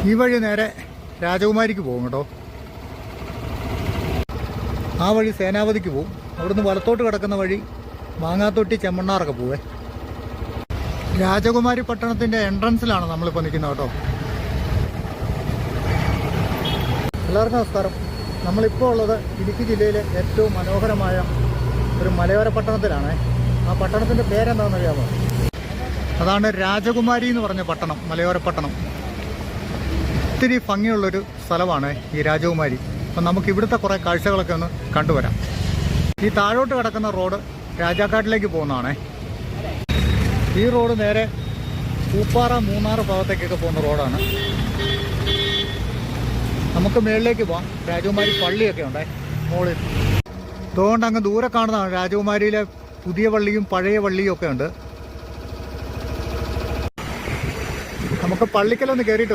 ഈ വഴി നേരെ രാജകുമാരിക്ക് പോകും കേട്ടോ. ആ വഴി സേനാപതിക്ക് പോകും. അവിടുന്ന് വലത്തോട്ട് കിടക്കുന്ന വഴി മാങ്ങാത്തൊട്ടി ചെമ്മണ്ണാറൊക്കെ പോവേ. രാജകുമാരി പട്ടണത്തിൻ്റെ എൻട്രൻസിലാണ് നമ്മളിപ്പോൾ നിൽക്കുന്നത് കേട്ടോ. എല്ലാവർക്കും നമസ്കാരം. നമ്മളിപ്പോൾ ഉള്ളത് ഇടുക്കി ജില്ലയിലെ ഏറ്റവും മനോഹരമായ ഒരു മലയോര പട്ടണത്തിലാണ്. ആ പട്ടണത്തിൻ്റെ പേരെന്താണെന്ന് അറിയാമോ? അതാണ് രാജകുമാരി എന്ന് പറഞ്ഞ പട്ടണം, മലയോര പട്ടണം. ഒത്തിരി ഭംഗിയുള്ളൊരു സ്ഥലമാണ് ഈ രാജകുമാരി. അപ്പം നമുക്ക് ഇവിടുത്തെ കുറേ കാഴ്ചകളൊക്കെ ഒന്ന് കണ്ടുവരാം. ഈ താഴോട്ട് കിടക്കുന്ന റോഡ് രാജാക്കാട്ടിലേക്ക് പോകുന്നതാണേ. ഈ റോഡ് നേരെ പൂപ്പാറ മൂന്നാർ ഭാഗത്തേക്കൊക്കെ പോകുന്ന റോഡാണ്. നമുക്ക് മേളിലേക്ക് പോകാം. രാജകുമാരി പള്ളിയൊക്കെ ഉണ്ടേ മുകളിൽ. അതുകൊണ്ട് അങ്ങ് ദൂരെ കാണുന്നതാണ് രാജകുമാരിയിലെ പുതിയ പള്ളിയും പഴയ പള്ളിയും ഒക്കെ ഉണ്ട്. നമുക്ക് പള്ളിക്കലൊന്ന് കയറിയിട്ട് വരാം.